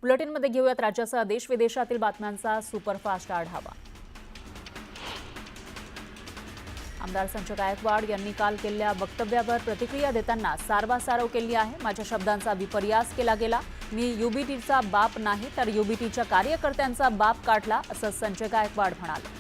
बुलेटिनमध्ये घेऊयात राज्यासह देश विदेशातील बातम्यांचा सुपरफास्ट आढावा। आमदार संजय गायकवाड यांनी काल केलेल्या वक्तव्यावर प्रतिक्रिया देताना सारवासारव केली आहे। माझ्या शब्दांचा विपर्यास केला गेला। मी युबीटीचा बाप नाही तर युबीटीच्या कार्यकर्त्यांचा बाप काढला असं संजय गायकवाड म्हणाले।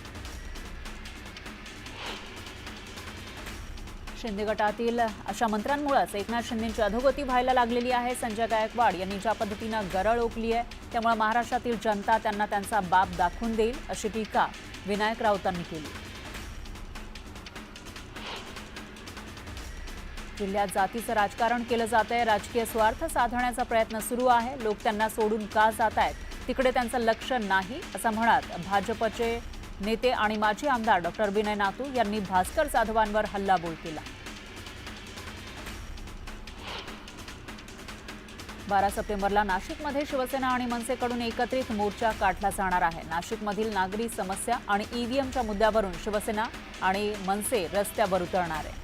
शिंदे गटातील अशा मंत्र्यांमुळेच एकनाथ शिंदेंची अधोगती व्हायला लागलेली आहे। संजय गायकवाड यांनी ज्या पद्धतीने गरळ ओकली आहे त्यामुळे महाराष्ट्रातील जनता त्यांना त्यांचा बाप दाखवून देईल अशी टीका विनायक राऊतांनी केली। जिल्ह्यात जातीचं राजकारण केलं जात आहे। राजकीय स्वार्थ साधण्याचा प्रयत्न सुरू आहे। लोक त्यांना सोडून का जात आहेत तिकडे त्यांचं लक्ष नाही असं म्हणत भाजपचे नेते आणि माजी आमदार डॉक्टर विनय नातू यांनी भास्कर जाधवांवर हल्लाबोल केला। 12 सप्टेंबरला नाशिकमध्ये शिवसेना आणि मनसेकडून एकत्रित मोर्चा काढला जाणार आहे। नाशिकमधील नागरी समस्या आणि ईव्हीएमच्या मुद्द्यावरून शिवसेना आणि मनसे रस्त्यावर उतरणार आहे।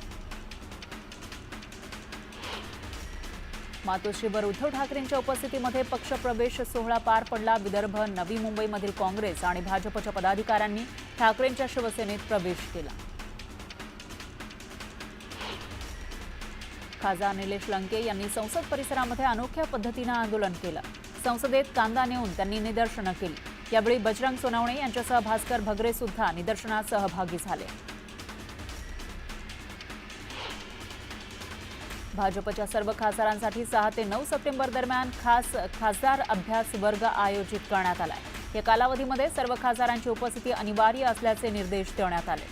मातोश्रीवर उद्धव ठाकरेंच्या उपस्थितीमध्ये पक्षप्रवेश सोहळा पार पडला। विदर्भ, नवी मुंबईमधील काँग्रेस आणि भाजपच्या पदाधिकाऱ्यांनी ठाकरेंच्या शिवसेनेत प्रवेश केला। खासदार निलेश लंके यांनी संसद परिसरामध्ये अनोख्या पद्धतीने आंदोलन केलं। संसदेत कांदा नेऊन त्यांनी निदर्शनं केली। यावेळी बजरंग सोनवणे यांच्यासह भास्कर भगरे सुद्धा निदर्शनात सहभागी झाले। भाजपच्या सर्व खासदारांसाठी 6 ते 9 सप्टेंबर दरम्यान खास खासदार अभ्यास वर्ग आयोजित करण्यात आलाय। या कालावधीमध्ये सर्व खासदारांची उपस्थिती अनिवार्य असल्याचे निर्देश देण्यात आले।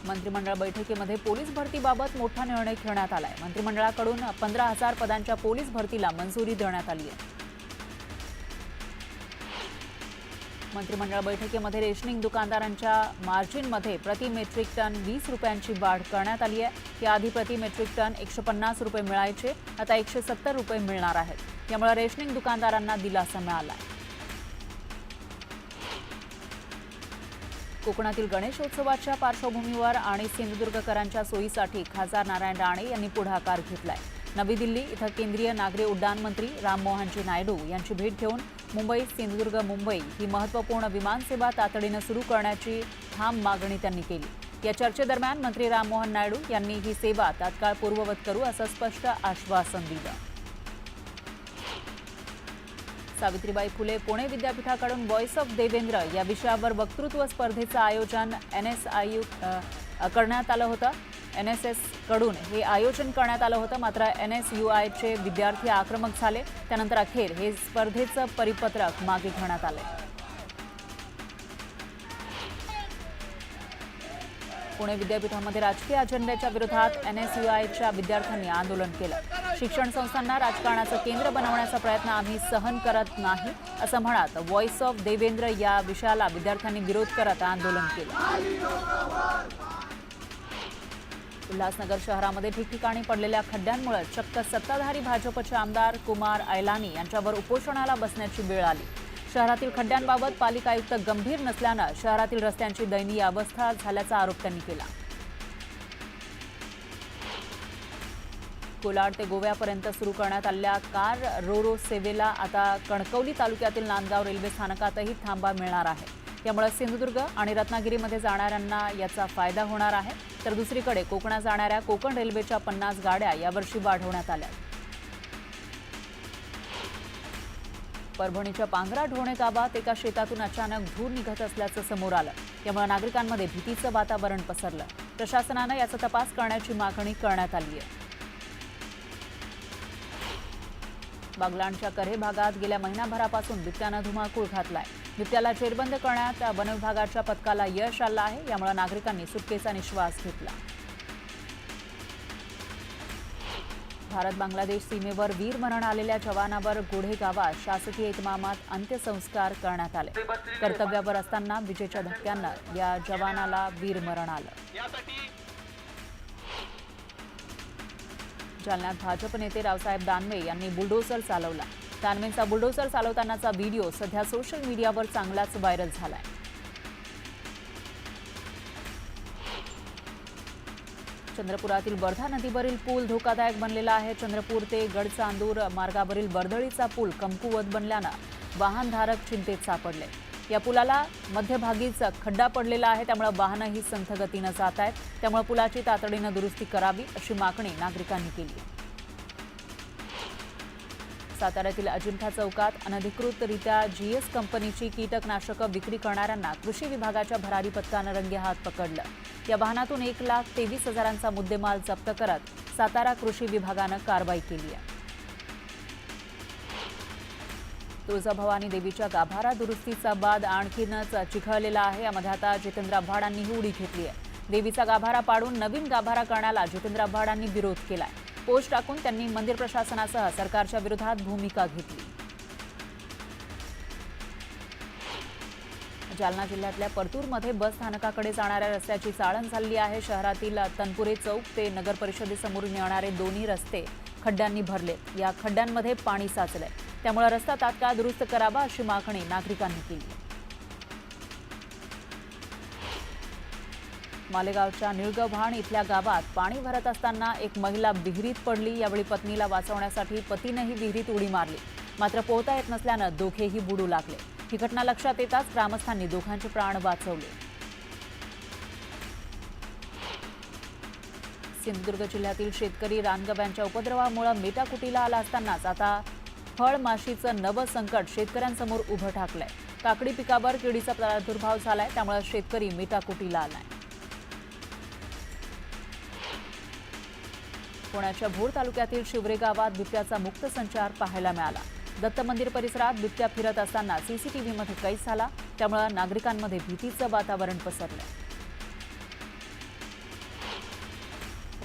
मंत्रिमंडळ बैठकीमध्ये पोलीस भरतीबाबत मोठा निर्णय घेण्यात आलाय। मंत्रिमंडळाकडून 15,000 पदांच्या पोलीस भरतीला मंजुरी देण्यात आली आहे। मंत्रिमंडळ बैठकीमध्ये रेशनिंग दुकानदारांच्या मार्जिनमध्ये प्रति मेट्रिक टन 20 रुपयांची वाढ करण्यात आली आहे। याआधी प्रति मेट्रिक टन 150 रुपये मिळायचे, आता 170 रुपये मिळणार आहेत। त्यामुळे रेशनिंग दुकानदारांना दिलासा मिळाला आहे। कोकणातील गणेशोत्सवाच्या पार्श्वभूमीवर आणि सिंधुदुर्गकरांच्या सोयीसाठी खासदार नारायण राणे यांनी पुढाकार घेतलाय। नवी दिल्ली इथं केंद्रीय नागरी उड्डाण मंत्री राममोहनजी नायडू यांची भेट घेऊन मुंबई सिंधुदुर्ग मुंबई ही महत्त्वपूर्ण विमानसेवा तातडीने सुरू करण्याची ठाम मागणी त्यांनी केली। या चर्चेदरम्यान मंत्री राममोहन नायडू यांनी ही सेवा तात्काळ पूर्ववत करू असं स्पष्ट आश्वासन दिलं। सावित्रीबाई फुले पुणे विद्यापीठाकडून व्हॉइस ऑफ देवेंद्र या विषयावर वक्तृत्व स्पर्धेचं आयोजन NSIU करण्यात आलं होतं। NSS कडून हे आयोजन करण्यात आलं होतं, मात्र NSUIचे विद्यार्थी आक्रमक झाले। त्यानंतर अखेर हे स्पर्धेचं परिपत्रक मागे घेण्यात आले। पुणे विद्यापीठामध्ये राजकीय अजेंड्याच्या विरोधात NSUIच्या विद्यार्थ्यांनी आंदोलन केलं। शिक्षण संस्थांना राजकारणाचं केंद्र बनवण्याचा प्रयत्न आम्ही सहन करत नाही असं म्हणत व्हॉइस ऑफ देवेंद्र या विषयाला विद्यार्थ्यांनी विरोध करत आंदोलन केलं। उल्हासनगर शहरामध्ये ठिकठिकाणी पडलेल्या खड्ड्यांमुळे चक्क सत्ताधारी भाजपचे आमदार कुमार ऐलानी यांच्यावर उपोषणाला बसण्याची वेळ आली। शहरातील खड्ड्यांबाबत पालिका आयुक्त गंभीर नसल्यानं शहरातील रस्त्यांची दयनीय अवस्था झाल्याचा आरोप त्यांनी केला। कोलाड ते गोव्यापर्यंत सुरू करण्यात आलेल्या कार रो सेवेला आता कणकवली तालुक्यातील नांदगाव रेल्वे स्थानकातही थांबा मिळणार आहे। यामुळे सिंधुदुर्ग आणि रत्नागिरीमध्ये जाणाऱ्यांना याचा फायदा होणार आहे। तर दुसरीकडे कोकणात जाणाऱ्या कोकण रेल्वेच्या 50 गाड्या यावर्षी वाढवण्यात आल्या। परभणीच्या पांगरा ढोणे गावात एका शेतातून अचानक धूर निघत असल्याचं समोर आलं। यामुळे नागरिकांमध्ये भीतीचं वातावरण पसरलं। प्रशासनानं याचा तपास करण्याची मागणी करण्यात आली आहे। बागलाणच्या कऱ्हे भागात गेल्या महिनाभरापासून बिबट्यानं धुमाकूळ घातलाय। बिबट्याला जेरबंद करण्यात वनविभागाच्या पथकाला यश आलं आहे। यामुळे नागरिकांनी सुटकेचा निश्वास घेतला। भारत बांगलादेश सीमेवर वीरमरण आलेल्या जवानावर गोढे गावात शासकीय इतमामात अंत्यसंस्कार करण्यात आले। कर्तव्यावर असताना विजेच्या धक्क्यानं या जवानाला वीरमरण आलं। जालन्यात भाजप नेते रावसाहेब दानवे यांनी बुलडोझर चालवला। दानवेंचा बुलडोझर चालवतानाचा व्हिडिओ सध्या सोशल मीडियावर चांगलाच व्हायरल झालाय। चंद्रपुरातील वर्धा नदीवरील पूल धोकादायक बनलेला आहे. चंद्रपूर ते गडचांदूर मार्गावरील वर्दळीचा पूल कमकुवत बनल्यानं वाहनधारक चिंतेत सापडले. या पुलाला मध्यभागीच खड्डा पडलेला आहे, त्यामुळे वाहनंही संथ गतीनं जात आहेत. त्यामुळे पुलाची तातडीनं दुरुस्ती करावी अशी मागणी नागरिकांनी केली. साताऱ्यातील अजिंठा चौकात अनधिकृतरित्या जीएस कंपनीची कीटकनाशकं विक्री करणाऱ्यांना कृषी विभागाच्या भरारी पथकानं रंगेहात पकडलं. या वाहनातून 1,23,000चा मुद्देमाल जप्त करत सातारा कृषी विभागानं कारवाई केली आहे. तुळजाभवानी देवीच्या गाभारा दुरुस्तीचा वाद आणखीनच चिघळलेला आहे. यामध्ये आता जितेंद्र आव्हाडांनीही उडी घेतली आहे. देवीचा गाभारा पाडून नवीन गाभारा करण्याला जितेंद्र आव्हाडांनी विरोध केलाय. पोस्ट टाकून त्यांनी मंदिर प्रशासनासह सरकारच्या विरोधात भूमिका घेतली. जालना जिल्ह्यातल्या परतूरमध्ये बस स्थानकाकडे जाणाऱ्या रस्त्याची चाळण झाली आहे. शहरातील तनपुरे चौक ते नगर परिषदेसमोर नेणारे दोन्ही रस्ते खड्ड्यांनी भरलेत. या खड्ड्यांमध्ये पाणी साचलंय, त्यामुळे रस्ता तात्काळ दुरुस्त करावा अशी मागणी नागरिकांनी केली. मालेगावच्या निळगव्हाण इथल्या गावात पाणी भरत असताना एक महिला विहिरीत पडली. यावेळी पत्नीला वाचवण्यासाठी पतीनेही विहिरीत उडी मारली, मात्र पोहता येत नसल्यानं दोघेही बुडू लागले. ही घटना लक्षात येताच ग्रामस्थांनी दोघांचे प्राण वाचवले. सिंधुदुर्ग जिल्ह्यातील शेतकरी रानगव्यांच्या उपद्रवामुळे मेटाकुटीला आला असतानाच आता फळमाशीचं नवं संकट शेतकऱ्यांसमोर उभं ठाकलंय. काकडी पिकावर किडीचा प्रादुर्भाव झालाय, त्यामुळे शेतकरी मेटाकुटीला आलाय. पुण्याच्या भोर तालुक्यातील शिवरे गावात बिबट्याचा मुक्त संचार पाहायला मिळाला. दत्त मंदिर परिसरात बिबट्या फिरत असताना सीसीटीव्हीमध्ये कैद झाला, त्यामुळे नागरिकांमध्ये भीतीचं वातावरण पसरलंय.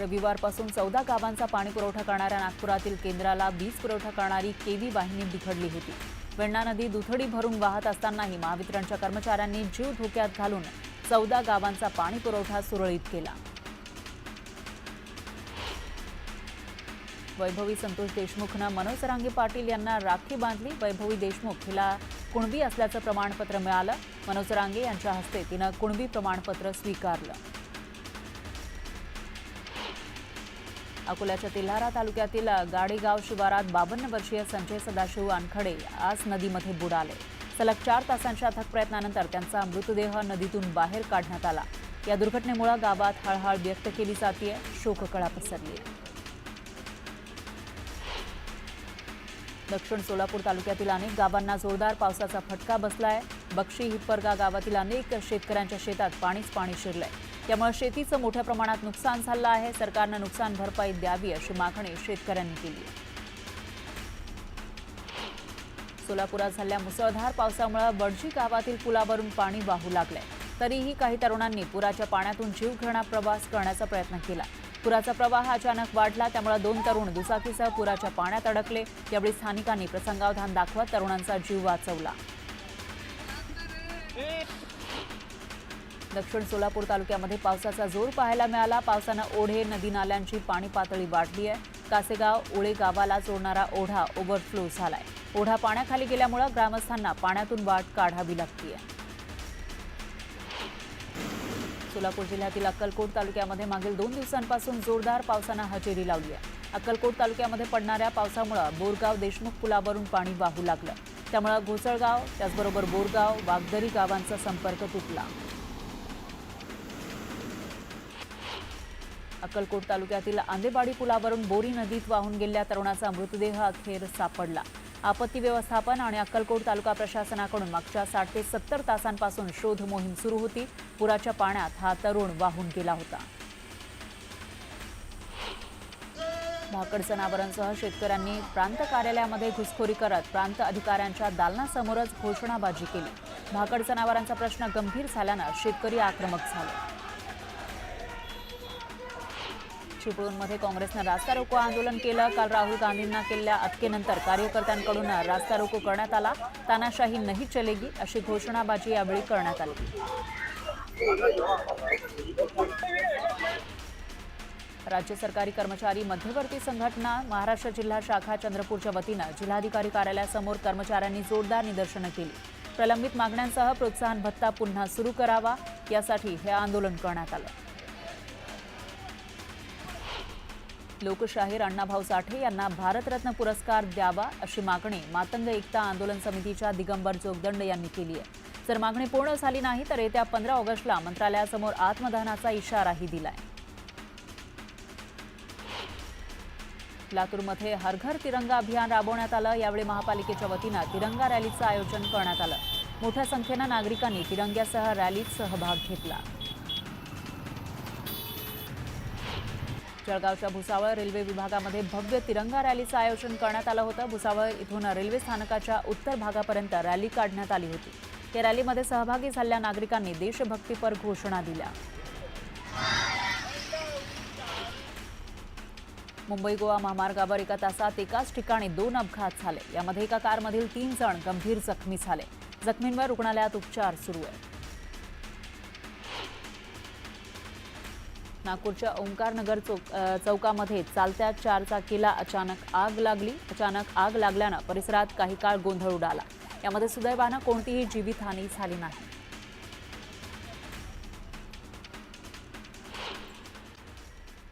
रविवारपासून 14 गावांचा पाणी पुरवठा करणाऱ्या नागपुरातील केंद्राला वीज पुरवठा करणारी केवी वाहिनी बिघडली होती. वेण्णा नदी दुथडी भरून वाहत असतानाही महावितरणच्या कर्मचाऱ्यांनी जीव धोक्यात घालून 14 गावांचा पाणी पुरवठा सुरळीत केला. वैभवी संतोष देशमुखनं मनोज जरांगे पाटील यांना राखी बांधली. वैभवी देशमुख हिला कुणबी असल्याचं प्रमाणपत्र मिळालं. मनोज जरांगे यांच्या हस्ते तिनं कुणबी प्रमाणपत्र स्वीकारलं. अकोल्याच्या तेल्हारा तालुक्यातील गाडेगाव शिवारात 52 वर्षीय संजय सदाशिव वानखडे आज नदीमध्ये बुडाले. सलग 4 तासांच्या अथक प्रयत्नानंतर त्यांचा मृतदेह नदीतून बाहेर काढण्यात आला. या दुर्घटनेमुळे गावात हळहळ व्यक्त केली जातेय, शोककळा पसरली. दक्षिण सोलापूर तालुक्यातील अनेक गावांना जोरदार पावसाचा फटका बसलाय. बक्षी हिप्परगा गावातील अनेक शेतकऱ्यांच्या शेतात पाणी शिरलंय, त्यामुळे शेतीचं मोठ्या प्रमाणात नुकसान झालं आहे. सरकारनं नुकसान भरपाई द्यावी अशी मागणी शेतकऱ्यांनी केली आहे. सोलापुरात झालेल्या मुसळधार पावसामुळे बडजी गावातील पुलावरून पाणी वाहू लागलंय. तरीही काही तरुणांनी पुराच्या पाण्यातून जीव घेणा प्रवास करण्याचा प्रयत्न केला. पुराचा प्रवाह अचानक वाढला, त्यामुळे 2 तरुण दुचाकीसह पुराच्या पाण्यात अडकले. यावेळी स्थानिकांनी प्रसंगावधान दाखवत तरुणांचा जीव वाचवला. दक्षिण सोलापूर तालुक्यामध्ये पावसाचा जोर पाहायला मिळाला. पावसानं ओढे नदी नाल्यांची पाणी पातळी वाढली आहे. कासेगाव ओळे गावाला जोडणारा ओढा ओव्हरफ्लो झालाय. ओढा पाण्याखाली गेल्यामुळे ग्रामस्थांना पाण्यातून वाट काढावी लागतीये. सोलापूर जिल्ह्यातील अक्कलकोट तालुक्यामध्ये मागील 2 दिवसांपासून जोरदार पावसानं हजेरी लावली आहे. अक्कलकोट तालुक्यामध्ये पडणाऱ्या पावसामुळे बोरगाव देशमुख पुलावरून पाणी वाहू लागलं, त्यामुळे घोसळगाव त्याचबरोबर बोरगाव वागदरी गावांचा संपर्क तुटला. अक्कलकोट तालुक्यातील आंदेवाडी पुलावरून बोरी नदीत वाहून गेलेल्या तरुणाचा मृतदेह अखेर सापडला. आपत्ती व्यवस्थापन आणि अक्कलकोट तालुका प्रशासनाकडून मागच्या 60 ते 70 तासांपासून शोध मोहीम सुरू होती. पुराच्या पाण्यात हा तरुण वाहून गेला होता. भाकड जनावरांसह शेतकऱ्यांनी प्रांत कार्यालयामध्ये घुसखोरी करत प्रांत अधिकाऱ्यांच्या दालनासमोरच घोषणाबाजी केली. भाकड जनावरांचा प्रश्न गंभीर झाल्यानं शेतकरी आक्रमक झाले. चिपळूणमध्ये काँग्रेसनं रास्ता रोको आंदोलन केलं. काल राहुल गांधींना केलेल्या अटकेनंतर कार्यकर्त्यांकडून रास्ता रोको करण्यात आला. तानाशाही नहीं चलेगी अशी घोषणाबाजी यावेळी करण्यात आली. राज्य सरकारी कर्मचारी मध्यवर्ती संघटना महाराष्ट्र जिल्हा शाखा चंद्रपूरच्या वतीनं जिल्हाधिकारी कार्यालयासमोर कर्मचाऱ्यांनी जोरदार निदर्शनं केली. प्रलंबित मागण्यांसह प्रोत्साहन भत्ता पुन्हा सुरू करावा यासाठी हे आंदोलन करण्यात आलं. लोकशाहीर अण्णाभाऊ साठे यांना भारतरत्न पुरस्कार द्यावा अशी मागणी मातंग एकता आंदोलन समितीच्या दिगंबर जोगदंड यांनी केली आहे. जर मागणी पूर्ण झाली नाही तर येत्या 15 ऑगस्टला मंत्रालयासमोर आत्मदहनाचा इशाराही दिलाय. लातूरमध्ये हर घर तिरंगा अभियान राबवण्यात आलं. यावेळी महापालिकेच्या वतीनं तिरंगा रॅलीचं आयोजन करण्यात आलं. मोठ्या संख्येनं नागरिकांनी तिरंग्यासह रॅलीत सहभाग घेतला. जळगावच्या भुसावळ रेल्वे विभागामध्ये भव्य तिरंगा रॅलीचं आयोजन करण्यात आलं होतं. भुसावळ इथून रेल्वे स्थानकाच्या उत्तर भागापर्यंत रॅली काढण्यात आली होती. या रॅलीमध्ये सहभागी झालेल्या नागरिकांनी देशभक्तीपर घोषणा दिल्या. मुंबई गोवा महामार्गावर एका तासात एकाच ठिकाणी 2 अपघात झाले. यामध्ये एका कारमधील 3 जण गंभीर जखमी झाले. जखमींवर रुग्णालयात उपचार सुरू आहेत. नागपूरच्या ओंकारनगर चौकामध्ये चालत्या 4 चाकीला अचानक आग लागली. अचानक आग लागल्यानं परिसरात काही काळ गोंधळ उडाला. यामध्ये सुदैवानं कोणतीही जीवितहानी झाली नाही.